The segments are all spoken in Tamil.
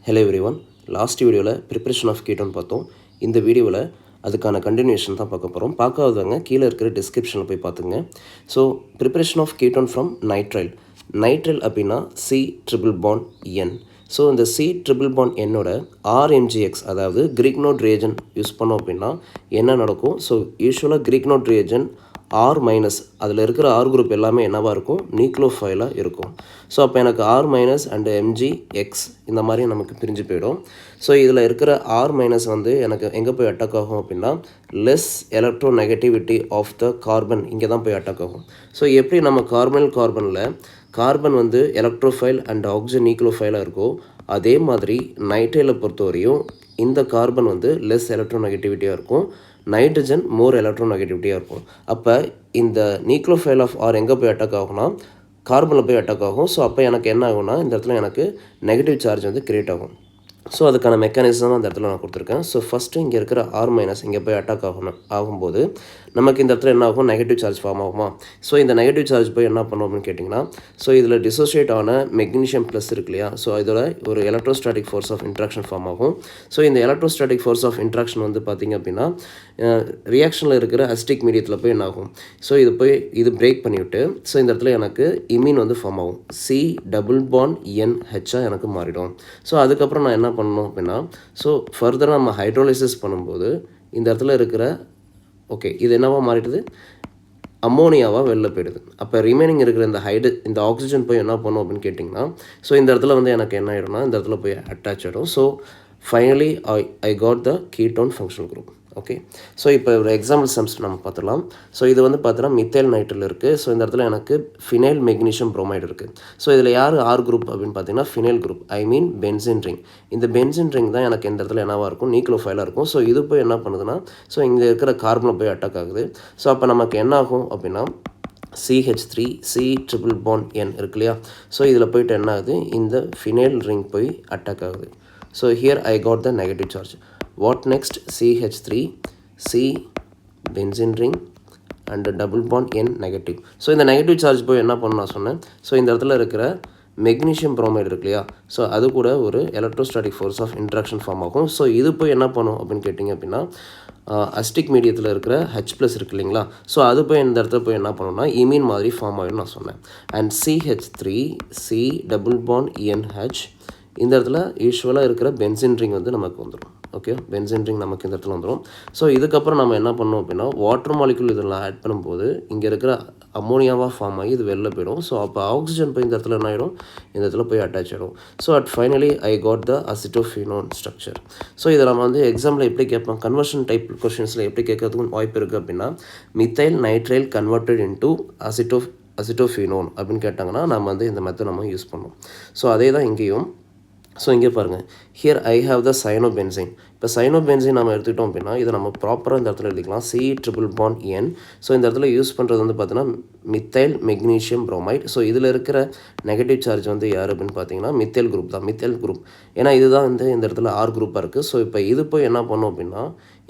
Hello everyone. லாஸ்ட் வீடியோவில் ப்ரிப்ரேஷன் ஆஃப் கீட்டோன் பார்த்தோம். இந்த வீடியோவில் அதுக்கான கண்டினியூஷன் தான் பார்க்க போகிறோம். பார்க்காதவங்க கீழே இருக்கிற டிஸ்கிரிப்ஷனில் போய் பார்த்துங்க. So preparation of ketone from nitrile. Nitrile அப்படின்னா C∼N. ஸோ இந்த C∼N என்னோட RMGX அதாவது கிரீக் நோட் ரியேஜன் யூஸ் பண்ணோம் அப்படின்னா என்ன நடக்கும்? ஸோ யூஸ்வலாக கிரீக் நோட் ரியேஜன் R- அதில் இருக்கிற R குரூப் எல்லாமே என்னவாக இருக்கும்? நியூக்ளியோஃபைலாக இருக்கும். ஸோ அப்போ எனக்கு R- அண்டு MgX இந்த மாதிரி நமக்கு பிரிஞ்சு போயிடும். ஸோ இதில் இருக்கிற R- வந்து எனக்கு எங்கே போய் அட்டாக் ஆகும் அப்படின்னா less electronegativity of the carbon இங்கே தான் போய் அட்டாக் ஆகும். ஸோ எப்படி நம்ம கார்பனில் கார்பன் வந்து எலக்ட்ரோஃபைல் அண்ட் ஆக்சிஜன் நியூக்ளியோஃபைலாக இருக்கோ அதே மாதிரி நைட்ரைலை பொறுத்தவரையும் இந்த கார்பன் வந்து லெஸ் எலக்ட்ரோ நெகட்டிவிட்டியாக இருக்கும், நைட்ரஜன் மோர் எலக்ட்ரோ நெகட்டிவிட்டியாக இருக்கும். அப்போ இந்த நியூக்ளியோஃபைல் ஆஃப் ஆர் எங்கே போய் அட்டாக் ஆகும்னா கார்பனில் போய் அட்டாக் ஆகும். ஸோ அப்போ எனக்கு என்ன ஆகும்னா இந்த இடத்துல எனக்கு நெகட்டிவ் சார்ஜ் வந்து கிரியேட் ஆகும். ஸோ அதுக்கான மெக்கானிசம் அந்த இடத்துல நான் கொடுத்துருக்கேன். ஸோ ஃபஸ்ட்டு இங்கே இருக்கிற R- இங்கே போய் அட்டாக் ஆகும்போது நமக்கு இந்த இடத்துல என்ன ஆகும்? நெகட்டிவ் சார்ஜ் ஃபார்ம் ஆகுமா? ஸோ இந்த நெகட்டிவ் சார்ஜ் போய் என்ன பண்ணும் அப்படின்னு கேட்டிங்கன்னா, ஸோ இதில் டிசோசியேட் ஆன மெக்னீஷியம் ப்ளஸ் இருக்கு இல்லையா? ஸோ இதோட ஒரு electrostatic force of interaction form ஆகும். ஸோ இந்த எலக்ட்ரோஸ்டாட்டிக் ஃபோர்ஸ் ஆஃப் இன்ட்ராக்ஷன் வந்து பார்த்திங்க அப்படின்னா ரியாக்ஷனில் இருக்கிற அசிட்டிக் மீடியத்தில் போய் என்ன ஆகும்? ஸோ இது பிரேக் பண்ணிவிட்டு ஸோ இந்த இடத்துல எனக்கு இமீன் வந்து ஃபார்ம் ஆகும். C∼NH எனக்கு மாறிடும். ஸோ அதுக்கப்புறம் நான் என்ன பண்ணணும் அப்படின்னா, ஸோ ஃபர்தராக நம்ம ஹைட்ரோலைசிஸ் பண்ணும்போது இந்த இடத்துல இருக்கிற இது என்னவா மாறிடுது? அம்மோனியாவாக வெளில போயிடுது. அப்போ ரிமைனிங் இருக்கிற இந்த ஆக்சிஜன் போய் என்ன பண்ணும் அப்படின்னு கேட்டிங்கன்னா, ஸோ இந்த இடத்துல வந்து எனக்கு என்ன ஆகிடும்னா இந்த இடத்துல போய் அட்டாச் ஆகிடும். So finally I got the ketone functional group. Okay, so இப்போ ஒரு எக்ஸாம்பிள் சம்ஸ் நம்ம பார்த்துடலாம். ஸோ இது வந்து பார்த்தோன்னா மித்தைல் நைட்ரைல் இருக்குது. ஸோ இந்த இடத்துல எனக்கு ஃபினைல் மெக்னீஷியம் புரோமைடு இருக்குது. ஸோ இதில் யார் ஆர் குரூப் அப்படின்னு பார்த்தீங்கன்னா ஃபினைல் குரூப், பென்சின் ரிங். இந்த பென்சின் ரிங் தான் எனக்கு இந்த இடத்துல என்னவாக இருக்கும்? நியூக்ளியோஃபைலாக இருக்கும். ஸோ இது போய் என்ன பண்ணுதுன்னா, ஸோ இங்கே இருக்கிற கார்பனில் போய் அட்டாக் ஆகுது. ஸோ அப்போ நமக்கு என்ன ஆகும் அப்படின்னா CH3 C∼N இருக்கு இல்லையா? ஸோ இதில் போய்ட்டு என்ன ஆகுது? இந்த ஃபினைல் ரிங் போய் அட்டாக் ஆகுது. So here I got the negative charge. What next? CH3 C benzene ring and double bond N negative. So இந்த நெகட்டிவ் சார்ஜ் போய் என்ன பண்ண நான் சொன்னேன்? ஸோ இந்த இடத்துல இருக்கிற மெக்னீஷியம் புரோமைடு இருக்கு இல்லையா? ஸோ அது கூட ஒரு electrostatic force of interaction form ஆகும். ஸோ இது போய் என்ன பண்ணும் அப்படின்னு கேட்டிங்க அப்படின்னா அஸ்டிக் மீடியத்தில் இருக்கிற H+ இருக்கு இல்லைங்களா? ஸோ அது போய் இந்த இடத்துல போய் என்ன பண்ணணும்னா இமீன் மாதிரி ஃபார்ம் ஆகிடும் நான் சொன்னேன். அண்ட் CH3 C∼NH இந்த இடத்துல யூஸ்வலாக இருக்கிற பென்சின் ரிங் வந்து நமக்கு வந்துடும். ஓகே, பென்சின் ரிங் நமக்கு இந்த இடத்துல வந்துடும். ஸோ இதுக்கப்புறம் நம்ம என்ன பண்ணோம் அப்படின்னா வாட்டர் மாலிகுல் இதில் ஆட் பண்ணும்போது இங்கே இருக்கிற அம்மோனியாவாக ஃபார்ம் ஆகி இது வெளில போயிடும். ஸோ அப்போ ஆக்சிஜன் போய் இந்த இடத்துல என்ன ஆகிடும்? இந்த இடத்துல போய் அட்டாச் ஆகிடும். So finally I got the acetophenone structure. ஸோ இதை நம்ம வந்து எக்ஸாம்பிள் எப்படி கேட்போம்? கன்வர்ஷன் டைப் கொஷின்ஸில் எப்படி கேட்கறதுக்கு வாய்ப்பு இருக்குது அப்படின்னா methyl nitrile converted into acetophenone அப்படின்னு கேட்டாங்கன்னா நம்ம வந்து இந்த மெத்தட் நம்ம யூஸ் பண்ணோம். ஸோ அதே தான் இங்கேயும். ஸோ இங்கே பாருங்கள், ஹியர் ஐ ஹாவ் த சைனோபென்சைன். இப்போ சைனோபென்சைன் நம்ம எடுத்துக்கிட்டோம் அப்படின்னா இதை நம்ம ப்ராப்பராக இந்த இடத்துல எழுதிக்கலாம். C∼N. ஸோ இந்த இடத்துல யூஸ் பண்ணுறது வந்து பார்த்தீங்கன்னா மித்தைல் மெக்னீஷியம் புரோமைட். ஸோ இதில் இருக்கிற நெகட்டிவ் சார்ஜ் வந்து யார் அப்படின்னு பார்த்தீங்கன்னா மித்தைல் குரூப் தான், மித்தைல் குரூப். ஏன்னா இதுதான் வந்து இந்த இடத்துல R குரூப்பாக இருக்குது. ஸோ இப்போ இது போய் என்ன பண்ணோம் அப்படின்னா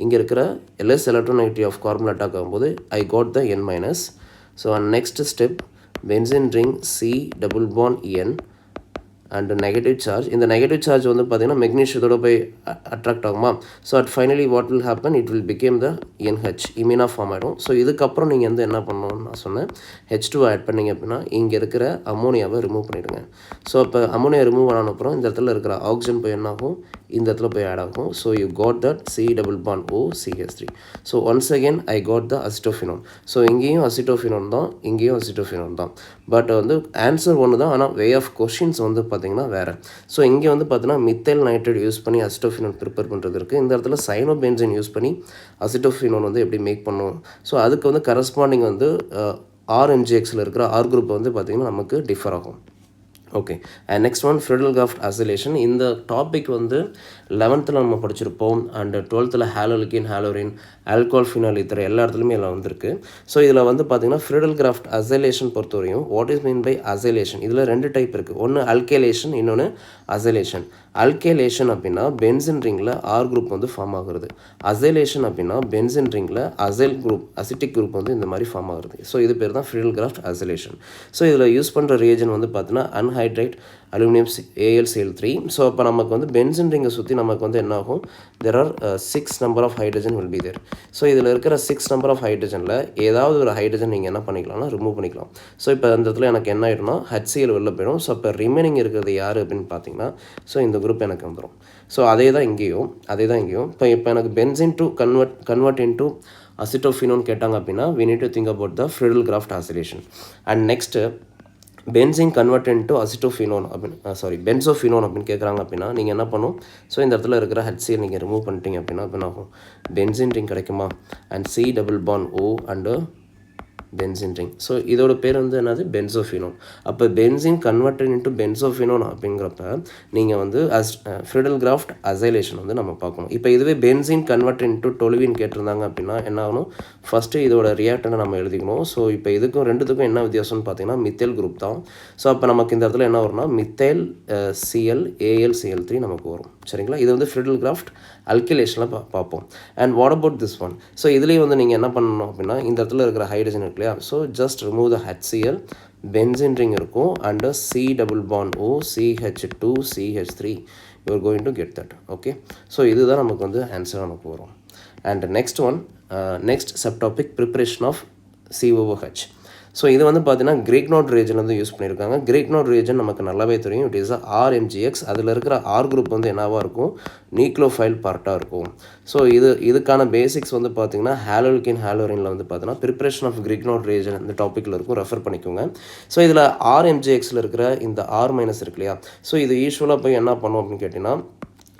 இங்கே இருக்கிற less electronegativity of carbon attack ஆகும்போது I got the N-. So next step benzene ring C∼N and negative charge. இந்த நெகட்டிவ் சார்ஜ் வந்து பார்த்திங்கன்னா மெக்னீஷியத்தோட போய் அட்ராக்ட் ஆகுமா? So finally what will happen? It will become the NH இமீனாக ஃபார்ம் ஆகிடும். ஸோ இதுக்கப்புறம் நீங்கள் வந்து என்ன பண்ணணும்னு நான் சொன்னேன், H2 ஆட் பண்ணிங்க அப்படின்னா இங்கே இருக்கிற அம்மோனியாவை ரிமூவ் பண்ணிவிடுங்க. ஸோ அப்போ அம்மோனியா ரிமூவ் ஆன அப்புறம் இந்த இடத்துல இருக்கிற ஆக்சிஜன் போய் என்ன ஆகும்? இந்த இடத்துல போய் ஆட் ஆகும். So you got that C∼OCH3. So once again I got the acetophenone. So இங்கேயும் அசிட்டோஃபினோன் தான், இங்கேயும் அசிட்டோஃபினோன் தான். பட் வந்து ஆன்சர் ஒன்று தான், ஆனால் வே ஆஃப் கொஷின்ஸ் வந்து பார்த்திங்கன்னா வேறு. ஸோ இங்கே வந்து பார்த்தீங்கன்னா மித்தைல் நைட்ரைட் யூஸ் பண்ணி அசிட்டோஃபினோன் ப்ரிப்பேர் பண்ணுறது இருக்குது. இந்த இடத்துல சைனோபென்சைன் யூஸ் பண்ணி அசிட்டோஃபினோன் வந்து எப்படி மேக் பண்ணும்? ஸோ அதுக்கு வந்து கரஸ்பாண்டிங் வந்து RMGXல இருக்கிற ஆர் குரூப் வந்து பார்த்திங்கன்னா நமக்கு டிஃபர் ஆகும். Okay, and next one Friedel Crafts acylation. இந்த டாபிக் வந்து 11th நம்ம படிச்சிருப்போம். And 12th haloalkane, haloarene, alcohol, phenol ether எல்லா இடத்துலையுமே எல்லாம் வந்திருக்கு. ஸோ இதில் வந்து பார்த்திங்கன்னா ஃப்ரிடல்-கிராஃப்ட் அசைலேஷன் பொறுத்தவரையும் what is mean by acylation? இதில் 2 டைப் இருக்குது. ஒன்று அல்கேலேஷன், இன்னொன்று அசைலேஷன். அல்கேலேஷன் அப்படின்னா பென்சின் ரிங்கில் ஆர் குரூப் வந்து ஃபார்ம் ஆகுறது. அசைலேஷன் அப்படின்னா பென்சின் ரிங்கில் அசைல் குரூப், அசிட்டிக் குரூப் வந்து இந்த மாதிரி ஃபார்ம் ஆகுறது. ஸோ இது பேர் தான் ஃப்ரிடல்-கிராஃப்ட் அசைலேஷன். ஸோ இதில் யூஸ் பண்ணுற ரியேஜன் வந்து பார்த்தீங்கன்னா ஹைட்ரைட் அலுமினியம் AlCl3. ஸோ அப்போ நமக்கு வந்து பென்சின் ரிங்கை சுற்றி நமக்கு வந்து என்ன ஆகும், there are 6 number of hydrogen will be there. So இதில் இருக்கிற 6 நம்பர் ஆஃப் ஹைட்ரஜனில் ஏதாவது ஒரு ஹைட்ரஜன் நீங்கள் என்ன பண்ணிக்கலாம்னா ரிமூவ் பண்ணிக்கலாம். ஸோ இப்போ அந்த இடத்துல எனக்கு என்ன ஆகிடும்னா HCl வெளில போயிடும். ஸோ இப்போ ரிமைனிங் இருக்கிறது யார் அப்படின்னு பார்த்தீங்கன்னா, ஸோ இந்த குரூப் எனக்கு வந்துடும். ஸோ அதே தான் இங்கேயும் இப்போ எனக்கு benzene to convert into acetophenone கேட்டாங்க அப்படின்னா we need to think about the Friedel-Crafts acylation. And next benzene convert into acetophenone அப்படின்னு பென்சோஃபினோன் அப்படின்னு கேட்குறாங்க அப்படின்னா நீங்கள் என்ன பண்ணும், ஸோ இந்த இடத்துல இருக்கிற HCl நீங்கள் ரிமூவ் பண்ணிட்டீங்க அப்படின்னா என்ன ஆகும், பென்சின் ரிங் கிடைக்குமா, and C double bond O and benzene ring. So இதோட பேர் வந்து என்னது, பென்சோஃபினோன். அப்போ பென்சின் கன்வெர்டட் இன்ட்டு பென்சோஃபினோன் அப்படிங்கிறப்ப நீங்கள் வந்து Friedel-Crafts அசைலேஷன் வந்து நம்ம பார்க்கணும். இப்போ இதுவே பென்சின் கன்வெர்டட் இன்ட்டு டொலுவின் கேட்டிருந்தாங்க அப்படின்னா என்ன ஆகணும், ஃபஸ்ட்டு இதோட ரியாக்டனை நம்ம எழுதிக்கணும். ஸோ இப்போ இதுக்கும் ரெண்டுத்துக்கும் என்ன வித்தியாசம்னு பார்த்தீங்கன்னா மித்தேல் குரூப் தான். ஸோ அப்போ நமக்கு இந்த இடத்துல என்ன வரும்னா மித்தேல் Cl AlCl3 நமக்கு வரும். சரிங்களா, இது வந்து Friedel-Crafts அல்கிலேஷனில் பார்ப்போம். And what about this one, so இதுலேயும் வந்து நீங்கள் என்ன பண்ணணும் அப்படின்னா இந்த இடத்துல இருக்கிற ஹைட்ரஜன் இருக்கு இல்லையா, so just remove the HCl, benzene ring இருக்கும் and C double bond O CH2 CH3, you are going to get that. Okay, so இதுதான் நமக்கு வந்து ஆன்சர் நமக்கு வரும். And next sub topic preparation of COOH. So இது வந்து பார்த்தீங்கன்னா கிரேக்னோட் ரியேஜன் வந்து யூஸ் பண்ணியிருக்காங்க. கிரேக்னோட் ரியேஜன் நமக்கு நல்லாவே தெரியும், இட் இஸ் RMgX. அதில் இருக்கிற ஆர் குரூப் வந்து என்னவாக இருக்கும், நியூக்ளியோஃபைல் பார்ட்டாக இருக்கும். ஸோ இதுக்கான பேசிக்ஸ் வந்து பார்த்தீங்கன்னா ஹாலோல்கின் ஹாலோரினில் வந்து பார்த்தீங்கன்னா ப்ரிப்பரேஷன் ஆஃப் கிரேக்னோட் ரியேஜன் இந்த டாப்பிக்கில் இருக்கும், ரெஃபர் பண்ணிக்கோங்க. ஸோ இதில் RMgXல இருக்கிற இந்த R- இருக்கு இல்லையா, ஸோ இது யூஸ்வலாக போய் என்ன பண்ணும் அப்படின்னு கேட்டிங்கன்னா,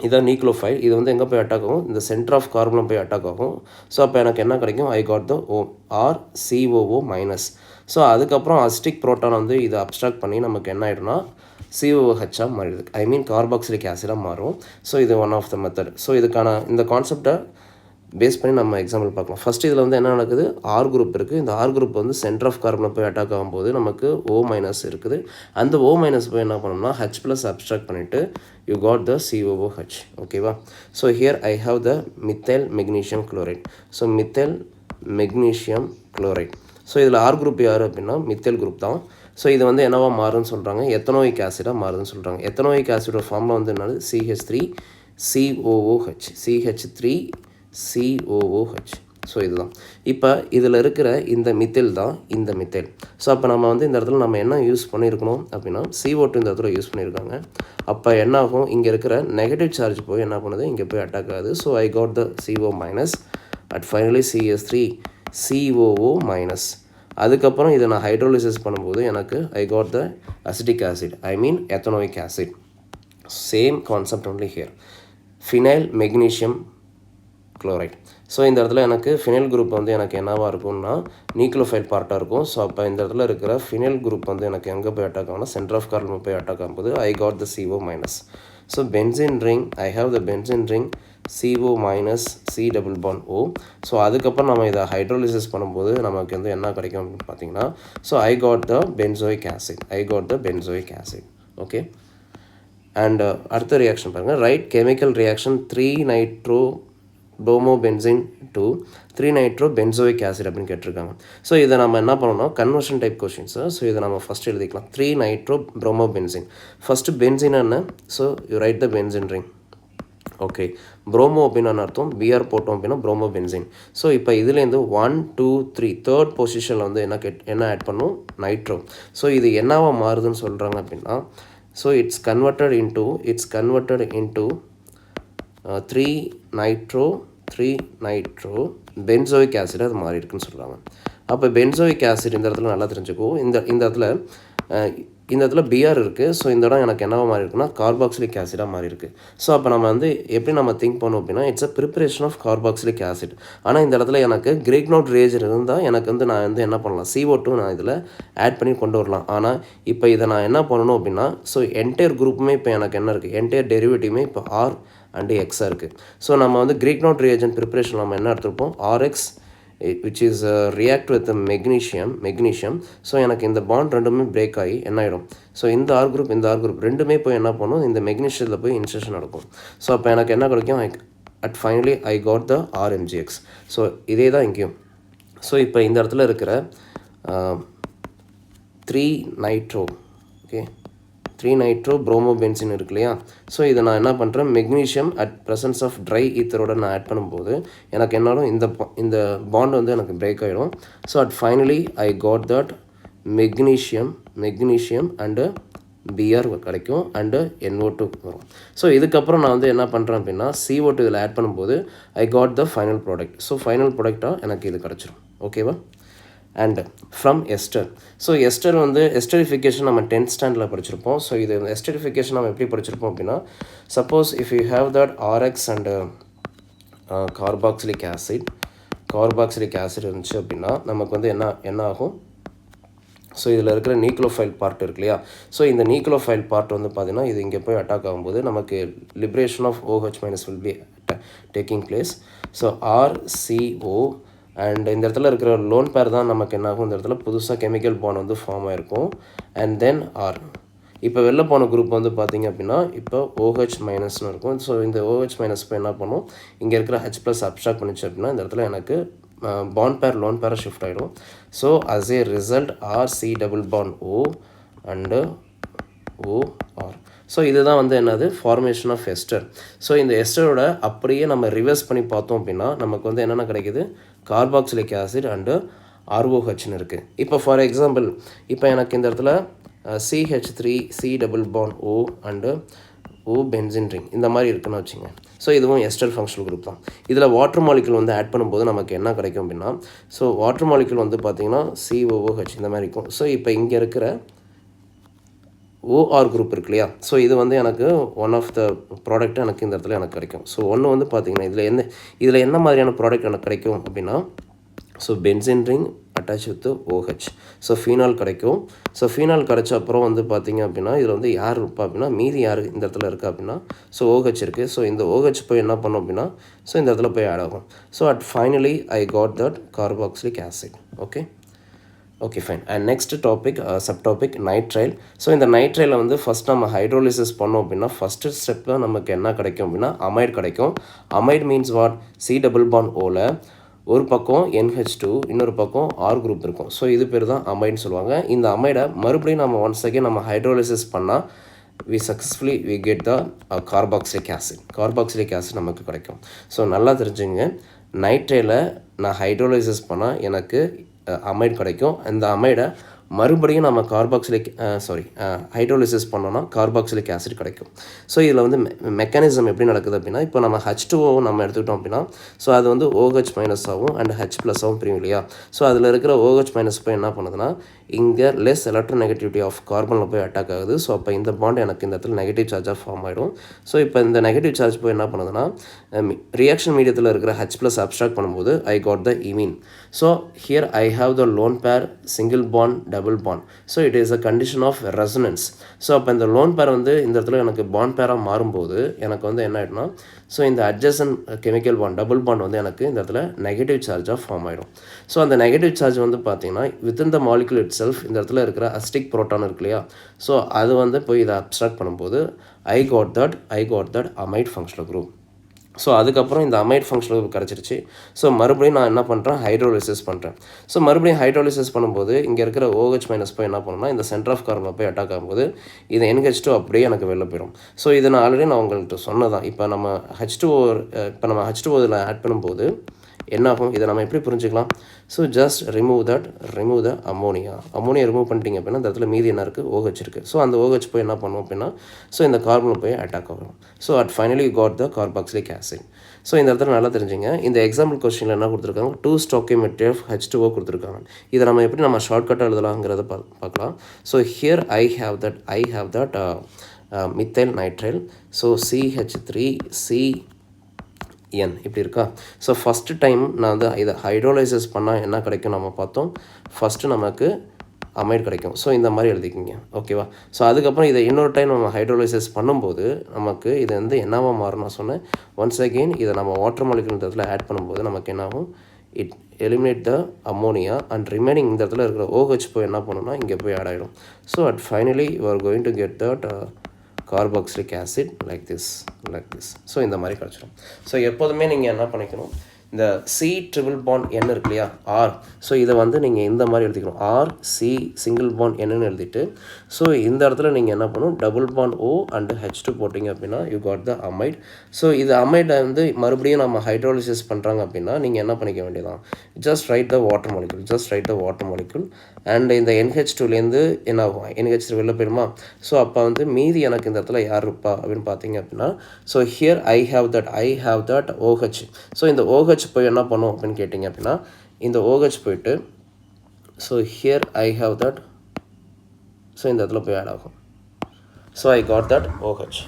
இதான் நியூக்ளியோஃபைல். இது வந்து எங்கே போய் அட்டாக் ஆகும், இந்த சென்டர் ஆஃப் கார்பனில் போய் அட்டாக் ஆகும். ஸோ அப்போ எனக்கு என்ன கிடைக்கும், ஐ காட் த RCOO-. ஸோ அதுக்கப்புறம் அசிட்டிக் புரோட்டான் வந்து இதை அப்ஸ்ட்ராக்ட் பண்ணி நமக்கு என்ன ஆகிடும்னா COOH மாறிடுது, ஐ மீன் கார்பாக்சிலிக் ஆசிடாக மாறும். ஸோ இது one of the method. So இதுக்கான இந்த கான்செப்டை பேஸ் பண்ணி நம்ம எக்ஸாம்பிள் பார்க்கலாம். ஃபஸ்ட் இதில் வந்து என்ன நடக்குது, ஆர் குரூப் இருக்குது. இந்த ஆர் குரூப் வந்து சென்டர் ஆஃப் கார்பனில் போய் அட்டாக் ஆகும்போது நமக்கு O- இருக்குது. அந்த O- போய் என்ன பண்ணோம்னா H+ அப்ஸ்ட்ராக்ட் பண்ணிவிட்டு யூ காட் த COOH. ஓகேவா, so here I have the methyl magnesium chloride. So methyl magnesium chloride. So இதில் ஆர் குரூப் யார் அப்படின்னா மித்தைல் குரூப் தான். ஸோ இது வந்து என்னவா மாறுன்னு சொல்கிறாங்க, எத்தனோயிக் ஆசிடாக மாறுதுன்னு சொல்கிறாங்க. எத்தனோயிக் ஆசிடோட ஃபார்மில் வந்து என்னது CH3 COOH CH3 COOH. So இதுதான் இப்போ இதில் இருக்கிற இந்த மித்தைல் தான் இந்த மித்தைல். ஸோ அப்போ நம்ம வந்து இந்த இடத்துல நம்ம என்ன யூஸ் பண்ணியிருக்கணும் அப்படின்னா CO2 இந்த இடத்துல யூஸ் பண்ணியிருக்காங்க. அப்போ என்ன ஆகும், இங்கே இருக்கிற நெகட்டிவ் சார்ஜ் போய் என்ன பண்ணுது, இங்கே போய் அட்டாக் ஆகுது. So I got the CO- at finally CH3 COO-. அதுக்கப்புறம் இதை நான் ஹைட்ரோலிசிஸ் பண்ணும்போது எனக்கு ஐ got the acetic acid, I mean ethanoic acid. Same concept only here, phenyl magnesium chloride. So இந்த இடத்துல எனக்கு ஃபினைல் குரூப் வந்து எனக்கு என்னவாக இருக்கும்னா நியூக்ளியோஃபைல் பார்ட்டாக இருக்கும். ஸோ அப்போ இந்த இடத்துல இருக்கிற ஃபினைல் குரூப் வந்து எனக்கு எங்கே போய் அட்டாக் ஆகும்னா சென்டர் ஆஃப் கார்பன் போய் அட்டாக் ஆகும்போது I got the CO-. So benzene ring, I have the benzene ring CO- C double bond O. So அதுக்கப்புறம் நம்ம இதை ஹைட்ரோலிசிஸ் பண்ணும்போது நமக்கு வந்து என்ன கிடைக்கும் அப்படின்னு பார்த்தீங்கன்னா, so I got the benzoic acid. Okay, and அடுத்த ரியாக்ஷன் பாருங்கள், right chemical reaction 3-nitro bromobenzene to 3-nitro-benzoic acid அப்படின்னு கேட்டிருக்காங்க. ஸோ இதை நம்ம என்ன பண்ணணும்னா கன்வர்ஷன் டைப் கொஷின்ஸு. ஸோ இதை நம்ம ஃபஸ்ட் எழுதிக்கலாம், 3-nitro-bromobenzene. ஃபஸ்ட்டு பென்சின் என்ன, so you right the benzene ring. Okay, promo அப்படின்னு அர்த்தம், BR போட்டோம் அப்படின்னா ப்ரோமோபென்சின். ஸோ இப்போ இதுலேருந்து 1 2 3 தேர்ட் பொசிஷனில் வந்து என்ன ஆட் பண்ணும், நைட்ரோ. ஸோ இது என்னவா மாறுதுன்னு சொல்கிறாங்க அப்படின்னா, so it's converted into 3-nitro benzoic acid அது மாறி இருக்குன்னு சொல்கிறாங்க. அப்போ பென்சோயிக் ஆசிட் இந்த இடத்துல நல்லா தெரிஞ்சுக்குவோம். இந்த இடத்துல BR இருக்குது. ஸோ இந்த இடம் எனக்கு என்னவா மாறி இருக்குன்னா கார்பாக்சிலிக் ஆசிடாக மாறி இருக்குது. ஸோ அப்போ நம்ம வந்து எப்படி நம்ம திங்க் பண்ணோம் அப்படின்னா it's a preparation of carboxylic acid. ஆனால் இந்த இடத்துல எனக்கு கிரேக்னோட் ரியேஜன் இருந்தால் எனக்கு வந்து நான் வந்து என்ன பண்ணலாம், CO2 நான் இதில் ஆட் பண்ணி கொண்டு வரலாம். ஆனால் இப்போ இதை நான் என்ன பண்ணணும் அப்படின்னா, ஸோ என்டையர் குரூப்புமே இப்போ எனக்கு என்ன இருக்குது, என்டையர் டெரிவேட்டிவ்மே இப்போ R and X இருக்குது. ஸோ நம்ம வந்து கிரேக்னோட் ரியேஜன் ப்ரிப்பரேஷன் நம்ம என்ன எடுத்துருப்போம், RX which is react with the magnesium. So எனக்கு இந்த பாண்ட் ரெண்டுமே பிரேக் ஆகி என்ன ஆகிடும், ஸோ இந்த ஆர் குரூப் ரெண்டுமே போய் என்ன பண்ணும், இந்த மெக்னீஷியத்தில் போய் இன்சர்ஷன் நடக்கும். ஸோ அப்போ எனக்கு என்ன கிடைக்கும், at finally I got the RMgX. So இதே தான் இங்கேயும். ஸோ இப்போ இந்த இடத்துல இருக்கிற 3-nitro, ஓகே 3-nitrobromobenzene இருக்கு இல்லையா. ஸோ இதை நான் என்ன பண்ணுறேன், magnesium at presence of dry ஈத்தரோட நான் ஆட் பண்ணும்போது எனக்கு என்னாலும் இந்த பாண்ட் வந்து எனக்கு பிரேக் ஆகிடும். So at finally I got that magnesium and BR கிடைக்கும் அண்டு NO2 வரும். ஸோ இதுக்கப்புறம் நான் வந்து என்ன பண்ணுறேன் அப்படின்னா CO2 இதில் ஆட் பண்ணும்போது I got the final product. So final ப்ராடக்டாக எனக்கு இது கிடச்சிரும். ஓகேவா. And from ester. So ester வந்து எஸ்டரிஃபிகேஷன் நம்ம 10th ஸ்டாண்டர்டில் படிச்சிருப்போம். ஸோ இது எஸ்டரிஃபிகேஷன் நம்ம எப்படி படிச்சிருப்போம் அப்படின்னா, suppose if you have that RX and carboxylic acid இருந்துச்சு அப்படின்னா நமக்கு வந்து என்ன ஆகும், ஸோ இதில் இருக்கிற நியூக்ளியோஃபைல் பார்ட் இருக்கு இல்லையா. ஸோ இந்த நியூக்ளியோஃபைல் பார்ட் வந்து பார்த்திங்கன்னா இது இங்கே போய் அட்டாக் ஆகும்போது நமக்கு liberation of OH- will be taking place. So RCO and இந்த இடத்துல இருக்கிற லோன் பேர் தான் நமக்கு என்ன ஆகும், இந்த இடத்துல புதுசாக கெமிக்கல் பாண்ட் வந்து ஃபார்ம் ஆகிருக்கும். அண்ட் தென் ஆர் இப்போ வெளில போன குரூப் வந்து பார்த்திங்க அப்படின்னா இப்போ OH- இருக்கும். ஸோ இந்த OH- இப்போ என்ன பண்ணும், இங்கே இருக்கிற H+ அப்ஸ்ட்ராக்ட் பண்ணிச்சு அப்படின்னா இந்த இடத்துல எனக்கு பாண்ட் பேர் லோன் பேரை ஷிஃப்ட் ஆகிடும். So as a result RC+O and OR. So இதுதான் வந்து என்னது ஃபார்மேஷன் ஆஃப் எஸ்டர். ஸோ இந்த எஸ்டரோட அப்படியே நம்ம ரிவர்ஸ் பண்ணி பார்த்தோம் அப்படின்னா நமக்கு வந்து என்னென்ன கிடைக்குது, கார்பாக்சிலிக் ஆசிட் அண்டு ROHன்னு இருக்குது. இப்போ ஃபார் எக்ஸாம்பிள் இப்போ எனக்கு இந்த இடத்துல CH3 C+O and benzene ring இந்த மாதிரி இருக்குன்னு வச்சுங்க. ஸோ இதுவும் எஸ்டர் ஃபங்க்ஷனல் குரூப் தான். இதில் வாட்டர் மாலிக்யூல் வந்து ஆட் பண்ணும்போது நமக்கு என்ன கிடைக்கும் அப்படின்னா, ஸோ வாட்டர் மாலிக்யூல் வந்து பார்த்திங்கன்னா COOH இந்த மாதிரி இருக்கும். ஸோ இப்போ இங்கே இருக்கிற OR குரூப் இருக்கு இல்லையா. ஸோ இது வந்து எனக்கு ஒன் ஆஃப் த ப்ராடக்ட் எனக்கு இந்த இடத்துல எனக்கு கிடைக்கும். ஸோ ஒன்று வந்து பார்த்திங்கன்னா இதில் என்ன மாதிரியான ப்ராடக்ட் எனக்கு கிடைக்கும் அப்படின்னா, so benzene ring attach with OH. So phenol கிடைக்கும். ஸோ ஃபீனால் கிடைச்ச அப்புறம் வந்து பார்த்திங்க அப்படின்னா இதில் வந்து யார் இருப்பா அப்படின்னா மீதி யார் இந்த இடத்துல இருக்கா அப்படின்னா ஸோ OH இருக்குது. ஸோ இந்த OH போய் என்ன பண்ணோம் அப்படின்னா ஸோ இந்த இடத்துல போய் ஆட் ஆகும். So at finally I got that carboxylic acid. Okay fine. And next topic subtopic nitrile. So இந்த நைட்ரைலை வந்து ஃபஸ்ட் நம்ம ஹைட்ரோலிசிஸ் பண்ணோம் அப்படின்னா ஃபஸ்ட்டு ஸ்டெப்பில் நமக்கு என்ன கிடைக்கும் அப்படின்னா அமைட் கிடைக்கும். அமைட் மீன்ஸ் வாட், C+O-ல ஒரு பக்கம் NH2 இன்னொரு பக்கம் R குரூப் இருக்கும். ஸோ இது பேர் தான் அமைட்னு சொல்லுவாங்க. இந்த அமைடை மறுபடியும் நம்ம ஒன்ஸ் அகேன் நம்ம ஹைட்ரோலிசிஸ் பண்ணால் we get the carboxylic acid நமக்கு கிடைக்கும். ஸோ நல்லா தெரிஞ்சுங்க, நைட்ரேலை நான் ஹைட்ரோலிசிஸ் பண்ணால் எனக்கு அமைட் கிடைக்கும். அந்த அமைடை மறுபடியும் நம்ம ஹைட்ரோலிசிஸ் பண்ணோன்னா கார்பாக்சிலிக் ஆசிட் கிடைக்கும். ஸோ இதில் வந்து மெக்கானிசம் எப்படி நடக்குது அப்படின்னா, இப்போ நம்ம H2O நம்ம எடுத்துக்கிட்டோம் அப்படின்னா ஸோ அது வந்து OH- ஆகும் அண்ட் H+ஆகவும் பிரியும் இல்லையா. ஸோ அதில் இருக்கிற OH- போய் என்ன பண்ணுதுன்னா இங்கே லெஸ் எலக்ட்ரோநெகட்டிவிட்டி ஆஃப் கார்பனில் போய் அட்டாக் ஆகுது. ஸோ அப்போ இந்த பாண்ட் எனக்கு இந்த இடத்துல நெகட்டிவ் சார்ஜாக ஃபார்ம் ஆகிடும். ஸோ இப்போ இந்த நெகட்டிவ் சார்ஜ் போய் என்ன பண்ணுதுன்னா ரியாக்ஷன் மீடியத்தில் இருக்கிற H+ அப்ஸ்ட்ராக்ட் பண்ணும்போது I got the imine. So here I have the lone pair single bond double bond. So it is a condition of resonance. So அப்போ இந்த லோன் பேர் வந்து இந்த இடத்துல எனக்கு பாண்ட் பேராக மாறும்போது எனக்கு வந்து என்ன ஆகிடும்னா ஸோ இந்த adjacent chemical bond double bond வந்து எனக்கு இந்த இடத்துல நெகட்டிவ் சார்ஜாக ஃபார்ம் ஆகிடும். ஸோ அந்த நெகட்டிவ் சார்ஜ் வந்து பார்த்திங்கன்னா within the molecule it self இந்த இடத்துல இருக்கிற அஸ்டிக் புரோட்டான் இருக்கு இல்லையா. ஸோ அது வந்து போய் இதை அப்ஸ்ட்ராக்ட் பண்ணும்போது I got that amide functional group. So அதுக்கப்புறம் இந்த அமைட் ஃபங்க்ஷனல் குரூப் கிடச்சிருச்சு. ஸோ மறுபடியும் நான் என்ன பண்ணுறேன், ஹைட்ரோலிசிஸ் பண்ணுறேன். ஸோ மறுபடியும் ஹைட்ரோலிசிஸ் பண்ணும்போது இங்கே இருக்கிற OH- போய் என்ன பண்ணணும்னா இந்த சென்டர் ஆஃப் கார்பனில் போய் அட்டாக் ஆகும்போது இது NH2 அப்படியே எனக்கு வெளில போயிடும். ஸோ இது நான் ஆல்ரெடி உங்கள்கிட்ட சொன்னதான். இப்போ நம்ம H2O இதில் ஆட் பண்ணும்போது என்னாகும், இதை நம்ம எப்படி புரிஞ்சுக்கலாம். ஸோ ஜஸ்ட் ரிமூவ் த அமோனியா ரிமூவ் பண்ணிட்டீங்க அப்படின்னா இந்த இடத்துல மீதி என்ன இருக்குது, OH இருக்குது. ஸோ அந்த OH போய் என்ன பண்ணுவோம் அப்படின்னா ஸோ இந்த கார்பனில் போய் அட்டாக் ஆகும். So at finally God the carboxylic acid. So இந்த இடத்துல நல்லா தெரிஞ்சுங்க, இந்த எக்ஸாம்பிள் கொஸ்டினில் என்ன கொடுத்துருக்காங்க, 2 ஸ்டாக்கியோமெட்ரி ஆஃப் H2O கொடுத்துருக்காங்க. இதை நம்ம எப்படி நம்ம ஷார்ட்கட்டாக எழுதலாங்கிறத பார்க்கலாம். So here I have that methyl nitrile. So CH3CN இப்படி இருக்கா. ஸோ ஃபஸ்ட்டு டைம் நான் வந்து இதை ஹைட்ரோலைசிஸ் பண்ணால் என்ன கிடைக்கும் நம்ம பார்த்தோம். ஃபஸ்ட்டு நமக்கு அமைட் கிடைக்கும். ஸோ இந்த மாதிரி எழுதிக்கிங்க, ஓகேவா. ஸோ அதுக்கப்புறம் இதை இன்னொரு டைம் நம்ம ஹைட்ரோலைசிஸ் பண்ணும்போது நமக்கு இது வந்து என்னவா மாறும் நான் சொன்னேன். ஒன்ஸ் அகெயின் இதை நம்ம வாட்டர் மாலிகுல் இடத்துல ஆட் பண்ணும்போது நமக்கு என்னாகும், it eliminate the ammonia and remaining இந்த இடத்துல இருக்கிற OH போய் என்ன பண்ணணும்னா இங்கே போய் ஆட் ஆகிடும். So at finally you are going to get that carboxylic acid like this. So இந்த மாதிரி கிடச்சிடும். ஸோ எப்போதுமே நீங்கள் என்ன பண்ணிக்கணும், இந்த C ட்ரிபிள் பாண்ட் N இருக்கு இல்லையா R, ஸோ இதை வந்து நீங்கள் இந்த மாதிரி எழுதிக்கணும், RC சிங்கிள் பாண்ட் Nன்னு எழுதிட்டு, ஸோ இந்த இடத்துல நீங்கள் என்ன பண்ணணும், double bond O and H2 போட்டிங்க அப்படின்னா you got the amide. So இது அமைடை வந்து மறுபடியும் நம்ம ஹைட்ரோலிசிஸ் பண்ணுறாங்க அப்படின்னா நீங்கள் என்ன பண்ணிக்க வேண்டியதான், just right the water molecule, just right the water molecule. And இந்த NH2லேருந்து என்ன ஆகும், NH2 வெளில போயிடுமா. ஸோ அப்போ வந்து மீதி எனக்கு இந்த இடத்துல யார் இருப்பா அப்படின்னு பார்த்தீங்க அப்படின்னா, so here I have that OH. So இந்த OH போய் என்ன பண்ணும் அப்படின்னு கேட்டிங்க அப்படின்னா, இந்த OH போயிட்டு so here I have that, so இந்த இடத்துல போய் ஆட் ஆகும். So I got that OH.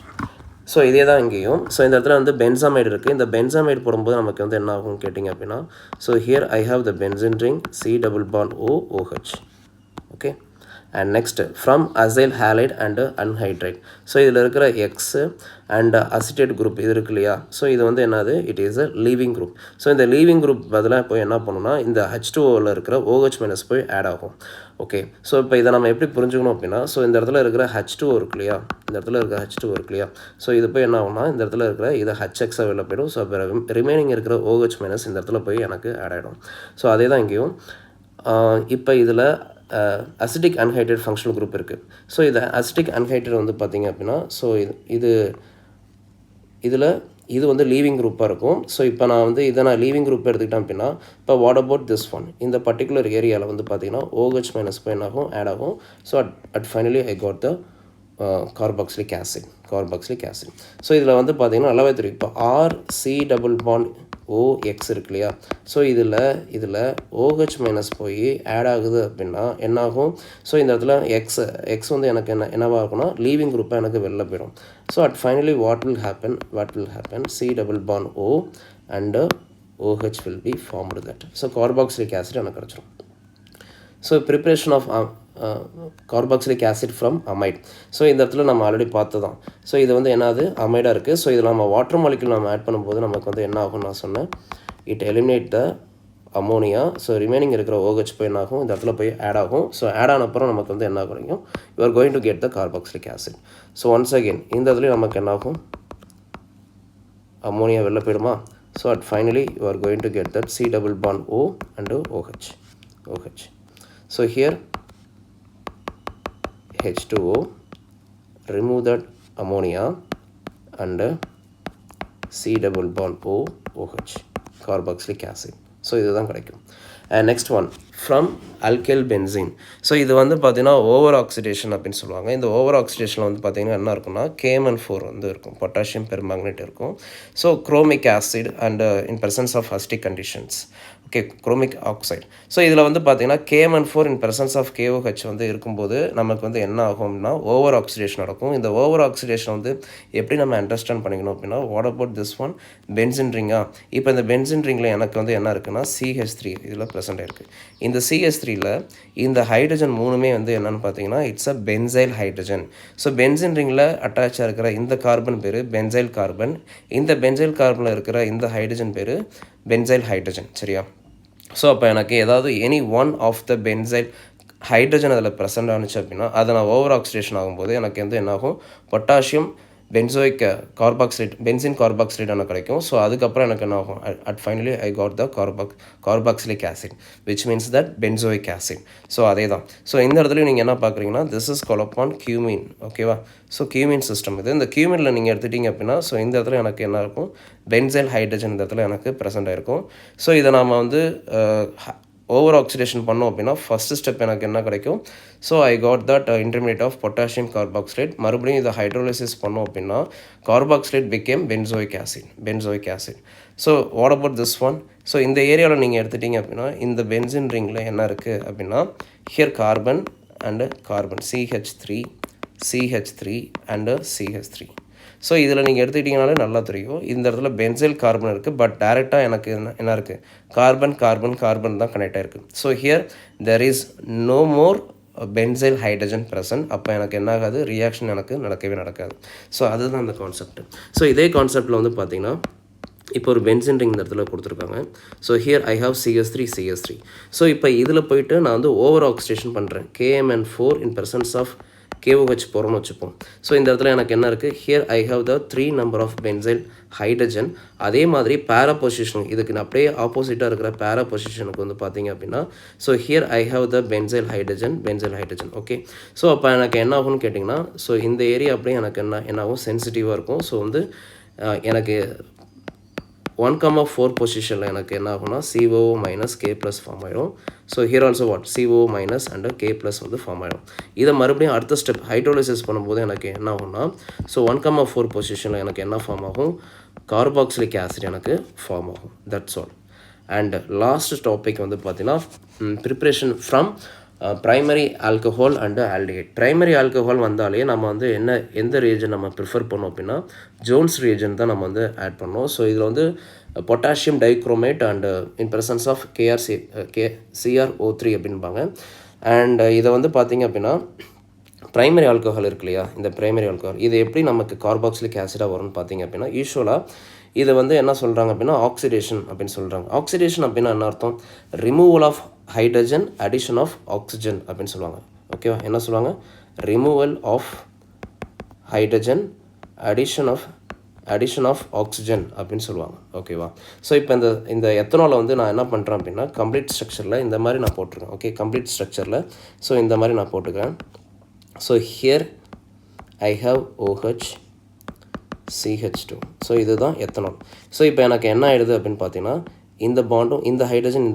So இதே தான் இங்கேயும். ஸோ இந்த இடத்துல வந்து பென்சாமைடு இருக்குது. இந்த பென்சாமைடு போடும்போது நமக்கு வந்து என்ன ஆகும் கேட்டிங்க அப்படின்னா, so here I have the benzene ring C double bond OH. Okay. And next from acyl halide and anhydride. So இதில் இருக்கிற எக்ஸு அண்ட் அசிட்டேட் குரூப் இது இருக்கு இல்லையா, ஸோ இது வந்து என்னது, it is a leaving group. So இந்த லீவிங் குரூப் பதிலாக போய் என்ன பண்ணணும்னா இந்த H2Oவில் இருக்கிற OH மைனஸ் போய் ஆட் ஆகும். ஓகே. ஸோ இப்போ இதை நம்ம எப்படி புரிஞ்சுக்கணும் அப்படின்னா, ஸோ இந்த இடத்துல இருக்கிற H2O இருக்கு இல்லையா, இந்த இடத்துல இருக்கிற H2O இருக்கு இல்லையா, ஸோ இது போய் என்ன ஆகும்னா இந்த இடத்துல இருக்கிற இதை HX வெளில போயிடும். ஸோ இப்போ ரிமைனிங் இருக்கிற OH மைனஸ் இந்த இடத்துல போய் எனக்கு ஆட் ஆகிடும். ஸோ அதே தான் இங்கேயும். இப்போ இதில் அசிட்டிக் அன்ஹைட்ரேட் ஃபங்க்ஷனல் குரூப் இருக்குது. ஸோ இது அசிட்டிக் அன்ஹைட்ரேட் வந்து பார்த்திங்க அப்படின்னா, ஸோ இதில் இது வந்து லீவிங் குரூப்பாக இருக்கும். ஸோ இப்போ நான் வந்து இதை நான் லீவிங் குரூப் எடுத்துக்கிட்டேன் அப்படின்னா, இப்போ வாட் அபவுட் திஸ் ஒன், இந்த பர்டிகுலர் ஏரியாவில் வந்து பார்த்திங்கன்னா OH மைனஸ் போய் என்ன ஆகும், ஆட் ஆகும். So at finally I got the carboxylic acid. So இதில் வந்து பார்த்திங்கன்னா நல்லாவே தெரியும். இப்போ RC டபுள் பாண்ட் OX இருக்கு இல்லையா, ஸோ இதில் OH மைனஸ் போய் ஆட் ஆகுது அப்படின்னா என்னாகும், ஸோ இந்த இடத்துல எக்ஸ் வந்து எனக்கு என்னவாக இருக்கும்னா லீவிங் குரூப்பாக எனக்கு வெளில போயிடும். So at finally what will happen C double bond O and OH will be formed that. So carboxylic acid எனக்கு கிடச்சிரும். So preparation of carboxylic acid from amide. So இந்த இடத்துல நம்ம ஆல்ரெடி பார்த்து தான். ஸோ இது வந்து என்னது அமைடாக இருக்குது. ஸோ இதில் நம்ம வாட்டர் மாலிக்யூல் நம்ம ஆட் பண்ணும்போது நமக்கு வந்து என்ன ஆகும்னு நான் சொன்னேன், it eliminate the ammonia. So remaining இருக்கிற OH போய் என்ன ஆகும், இந்த இடத்துல போய் ஆட் ஆகும். ஸோ ஆட் ஆன அப்புறம் நமக்கு வந்து என்ன கிடைக்கும், you are going to get the carboxylic acid. So once again இந்த இடத்துலையும் நமக்கு என்ன ஆகும், அமோனியா வெளில போயிடுமா. So at finally you are going to get that C double bond O and OH. So here H2O, remove that ammonia and C double bond OH, carboxylic acid. So இதுதான் கிடைக்கும். And next one from alkyl benzene. So இது வந்து பார்த்திங்கன்னா ஓவர் ஆக்சிடேஷன் அப்படின்னு சொல்லுவாங்க. இந்த ஓவர் ஆக்சிடேஷனில் வந்து பார்த்திங்கன்னா என்ன இருக்குன்னா KMN4 வந்து இருக்கும், பொட்டாசியம் பெர்மாங்கனேட் இருக்கும். So chromic acid and in presence of acetic conditions, okay, chromic oxide. So இதில் வந்து பார்த்திங்கன்னா KMN4 in presence of KOH வந்து இருக்கும்போது நமக்கு வந்து என்ன ஆகும்னா ஓவர் ஆக்சிடேஷன் நடக்கும். இந்த ஓவர் ஆக்சிடேஷன் வந்து எப்படி நம்ம அண்டர்ஸ்டாண்ட் பண்ணிக்கணும் அப்படின்னா, what about this one, benzene ரிங்கா. இப்போ இந்த பென்சின் ரிங்கில் எனக்கு வந்து என்ன இருக்குன்னா CH3 இதில் ப்ரெசென்ட் ஆயிருக்கு. இந்த CH3ல இந்த ஹைட்ரஜன் மூணுமே வந்து என்னென்னு பார்த்தீங்கன்னா it's a benzyl hydrogen. So benzene ரிங்கில் அட்டாச்சாக இருக்கிற இந்த கார்பன் பேர் பென்சைல் கார்பன், இந்த பென்சைல் கார்பனில் இருக்கிற இந்த ஹைட்ரஜன் பேர் பென்சைல் ஹைட்ரஜன். சரியா? ஸோ அப்போ எனக்கு ஏதாவது any one of the benzyl hydrogen அதில் ப்ரெசென்ட் ஆனிச்சு அப்படின்னா அதை நான் ஓவர் ஆக்சிடேஷன் ஆகும்போது எனக்கு வந்து என்னாகும், potassium benzoic carboxylate, benzene carboxylate எனக்கு கிடைக்கும். ஸோ அதுக்கப்புறம் எனக்கு என்ன ஆகும், at finally I got the carboxylic acid which means that benzoic acid. So அதே தான். ஸோ இந்த இடத்துலையும் நீங்கள் என்ன பார்க்குறீங்கன்னா this is call upon cumin. ஓகேவா? ஸோ கியூமின் சிஸ்டம் இது. இந்த கியூமினில் நீங்கள் எடுத்துட்டிங்க அப்படின்னா ஸோ இந்த இடத்துல எனக்கு என்ன இருக்கும், பென்சைல் ஹைட்ரஜன் இந்த இடத்துல எனக்கு ப்ரெசென்ட் ஆகிருக்கும். ஸோ இதை நாம் வந்து ஓவர் ஆக்சிடேஷன் பண்ணோம் அப்படின்னா ஃபஸ்ட்டு ஸ்டெப் எனக்கு என்ன கிடைக்கும், so I got that intermediate of potassium carboxylate. மறுபடியும் இதை ஹைட்ரோலிசிஸ் பண்ணோம் அப்படின்னா carboxylate became benzoic acid. So what about this one, so இந்த ஏரியாவில் நீங்கள் எடுத்துட்டிங்க அப்படின்னா இந்த பென்சின் ரிங்கில் என்ன இருக்குது அப்படின்னா here carbon and carbon CH3 and CH3. So இதில் நீங்கள் எடுத்துக்கிட்டிங்கனாலே நல்லா தெரியும் இந்த இடத்துல பென்சைல் கார்பன் இருக்குது. பட் டேரெக்டாக எனக்கு என்ன இருக்குது, கார்பன் தான் கனெக்ட் ஆகிருக்கு. So here there is no more benzyl hydrogen present. அப்போ எனக்கு என்ன ஆகாது, ரியாக்ஷன் எனக்கு நடக்காது. ஸோ அதுதான் அந்த கான்செப்ட். ஸோ இதே கான்செப்டில் வந்து பார்த்திங்கன்னா இப்போ ஒரு பென்சின் ரிங் இந்த இடத்துல கொடுத்துருக்காங்க. So here I have CH3. So இப்போ இதில் போயிட்டு நான் வந்து ஓவர் ஆக்சிடேஷன் பண்ணுறேன். KMN4 in presence of KOH போகிறோம்னு வச்சுப்போம். ஸோ இந்த இடத்துல எனக்கு என்ன இருக்குது, here I have the 3 number of benzyl hydrogen. அதே மாதிரி பேரா பொசிஷன், இதுக்கு அப்படியே ஆப்போசிட்டாக இருக்கிற பேரா பொசிஷனுக்கு வந்து பார்த்தீங்க அப்படின்னா, so here I have the benzyl hydrogen. Okay. So அப்போ எனக்கு என்ன ஆகும்னு கேட்டிங்கன்னா, ஸோ இந்த ஏரியா அப்படியே எனக்கு என்ன ஆகும், சென்சிட்டிவாக இருக்கும். ஸோ வந்து எனக்கு 1,4 பொசிஷனில் எனக்கு என்ன ஆகும்னா CO minus K plus form ஆகிடும். So here also what, CO minus and K plus வந்து ஃபார்ம் ஆகிடும். இதை மறுபடியும் அடுத்த ஸ்டெப் ஹைட்ரோலிசிஸ் பண்ணும்போது எனக்கு என்ன ஆகும்னா, ஸோ 1,4 பொசிஷனில் எனக்கு என்ன ஃபார்ம் ஆகும், கார்பாக்சிலிக் ஆசிட் எனக்கு ஃபார்ம் ஆகும். That's all. And last topic வந்து பார்த்தீங்கன்னா preparation from primary alcohol and aldehyde. Primary alcohol வந்தாலே நம்ம வந்து எந்த ரியேஜன் நம்ம ப்ரிஃபர் பண்ணோம் அப்படின்னா, ஜோன்ஸ் ரியேஜன் தான் நம்ம வந்து ஆட் பண்ணோம். ஸோ இதில் வந்து potassium dichromate and in presence of CrO3 அப்படின்பாங்க. அண்ட் இதை வந்து பார்த்திங்க அப்படின்னா ப்ரைமரி ஆல்கஹால் இருக்கு இல்லையா, இந்த ப்ரைமரி ஆல்கஹால் இது எப்படி நமக்கு கார்பாக்சிலிக் ஆசிடாக வரும்னு பார்த்தீங்க அப்படின்னா, யூஸ்வலாக இதை வந்து என்ன சொல்கிறாங்க அப்படின்னா ஆக்சிடேஷன் அப்படின்னு சொல்கிறாங்க. ஆக்சிடேஷன் அப்படின்னா என்ன அர்த்தம், removal of hydrogen addition of oxygen அப்படின்னு சொல்லுவாங்க. ஓகேவா, என்ன சொல்லுவாங்க, removal of hydrogen addition of oxygen அப்படின்னு சொல்லுவாங்க. ஓகேவா. ஸோ இப்போ இந்த எத்தனாலை வந்து நான் என்ன பண்ணுறேன் அப்படின்னா கம்ப்ளீட் ஸ்ட்ரக்சரில் இந்த மாதிரி நான் போட்டிருக்கேன். ஓகே, கம்ப்ளீட் ஸ்ட்ரக்சரில் ஸோ இந்த மாதிரி நான் போட்டுக்கிறேன். So here I have OH CH2. So இதுதான் எத்தனால். ஸோ இப்போ எனக்கு என்ன ஆகிடுது அப்படின்னு பார்த்தீங்கன்னா, இந்த பாண்டும் இந்த ஹைட்ரஜன்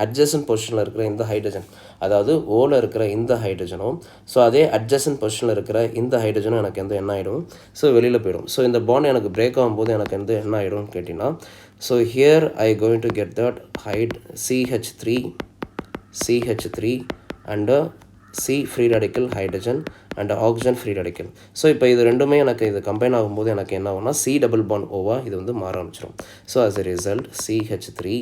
அட்ஜசன்ட் பொசிஷனில் இருக்கிற இந்த ஹைட்ரஜன், அதாவது ஓவில் இருக்கிற இந்த ஹைட்ரஜனும், ஸோ அதே அட்ஜசன்ட் பொசிஷனில் இருக்கிற இந்த ஹைட்ரஜனும் எனக்கு வந்து என்ன ஆகிடும், ஸோ வெளியில் போயிடும். ஸோ இந்த பாண்ட் எனக்கு பிரேக் ஆகும்போது எனக்கு வந்து என்ன ஆகிடும்னு கேட்டிங்கன்னா, so here I going to get that CH3 and C free radical hydrogen and oxygen free radical. So இப்போ இது ரெண்டுமே எனக்கு இது கம்பைன் ஆகும்போது எனக்கு என்ன ஆகும்னா C டபுள் பாண்ட் ஓவா இது வந்து மாற ஆரம்பிச்சிடும். So as a result CH3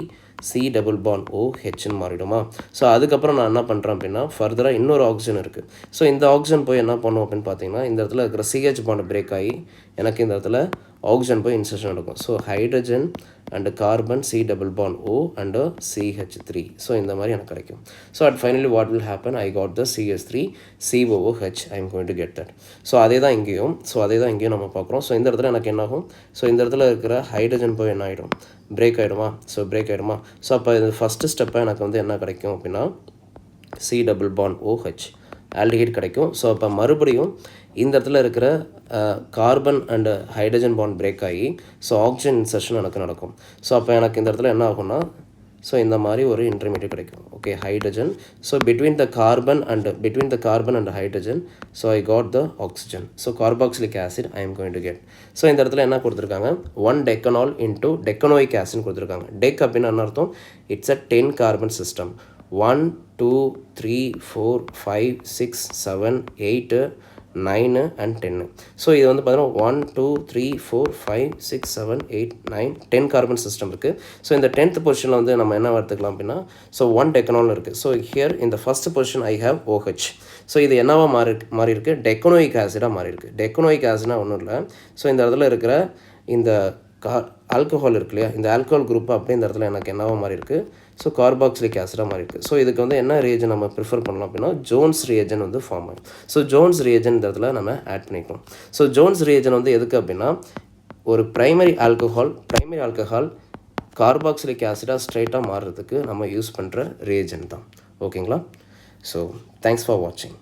C double bond OHன்னு மாறிடுமா. ஸோ அதுக்கப்புறம் நான் என்ன பண்ணுறேன் அப்படின்னா ஃபர்தராக இன்னொரு ஆக்சிஜன் இருக்குது. ஸோ இந்த ஆக்சிஜன் போய் என்ன பண்ணும் அப்படின்னு பார்த்தீங்கன்னா, இந்த இடத்துல இருக்கிற CH பாண்ட் பிரேக் ஆகி எனக்கு இந்த இடத்துல ஆக்சிஜன் போய் இன்சர்ஷன் நடக்கும். So hydrogen and carbon C double bond O and CH3. So இந்த மாதிரி எனக்கு கிடைக்கும். So at finally what will happen, I got the CH3 COOH. I am going to get that. So அதே தான் இங்கேயும் நம்ம பார்க்குறோம். ஸோ இந்த இடத்துல எனக்கு என்ன ஆகும், ஸோ இந்த இடத்துல இருக்கிற ஹைட்ரஜன் போய் என்ன ஆகிடும், பிரேக் ஆகிடுமா. ஸோ அப்போ இது ஃபஸ்ட்டு ஸ்டெப்பாக எனக்கு வந்து என்ன கிடைக்கும் அப்படின்னா C double bond OH aldehyde கிடைக்கும். ஸோ அப்போ மறுபடியும் இந்த இடத்துல இருக்கிற carbon and hydrogen bond break ஆகி ஸோ ஆக்சிஜன் இன்சர்ஷன் எனக்கு நடக்கும். ஸோ அப்போ எனக்கு இந்த இடத்துல என்ன ஆகும்னா, ஸோ இந்த மாதிரி ஒரு இன்டர்மீடியட் கிடைக்கும். Okay, hydrogen. So between the carbon and hydrogen so I got the oxygen. So carboxylic acid I am going to get. So இந்த இடத்துல என்ன கொடுத்துருக்காங்க, 1 டெக்கனால் இன்டூ டெக்கனோயிக் ஆசிட்னு கொடுத்துருக்காங்க. டெக் அப்படின்னு என்ன அர்த்தம், it's a 10 carbon system. 1 2 3 4 5 6 7 8 9 and 10. So இது வந்து பார்த்தீங்கன்னா 1 2 3 4 5 6 7 8 9 10 கார்பன் சிஸ்டம் இருக்குது. ஸோ இந்த 10th பொசிஷனில் வந்து நம்ம என்ன எடுத்துக்கலாம் அப்படின்னா, ஸோ 1 டெக்கனால் இருக்குது. ஸோ ஹியர் இந்த first position I have OH. So இது என்னவா மாறி இருக்குது, டெக்கனோயிக் ஆசிடாக மாறி இருக்குது. டெக்கனோயிக் ஆசிட்னா ஒன்றும் இல்லை, ஸோ இந்த இடத்துல இருக்கிற இந்த ஆல்கஹால் இருக்கு இல்லையா, இந்த ஆல்கஹால் குரூப் அப்படியே இந்த இடத்துல எனக்கு என்னவா மாறி இருக்குது, ஸோ கார்பாக்சிலிக் ஆசிடாக மாறி இருக்குது. ஸோ இதுக்கு வந்து என்ன ரியேஜன் நம்ம ப்ரிஃபர் பண்ணலாம் அப்படின்னா ஜோன்ஸ் ரியேஜன் வந்து ஃபார்ம் ஆகும். ஸோ ஜோன்ஸ் ரியேஜன் இந்த இடத்துல நம்ம ஆட் பண்ணிக்கணும். ஸோ ஜோன்ஸ் ரியேஜன் வந்து எதுக்கு அப்படின்னா, ஒரு ப்ரைமரி ஆல்கஹால் கார்பாக்சிலிக் ஆசிடாக ஸ்ட்ரைட்டாக மாறுறதுக்கு நம்ம யூஸ் பண்ணுற ரியேஜன் தான். ஓகேங்களா. ஸோ தேங்க்ஸ் ஃபார் வாட்சிங்.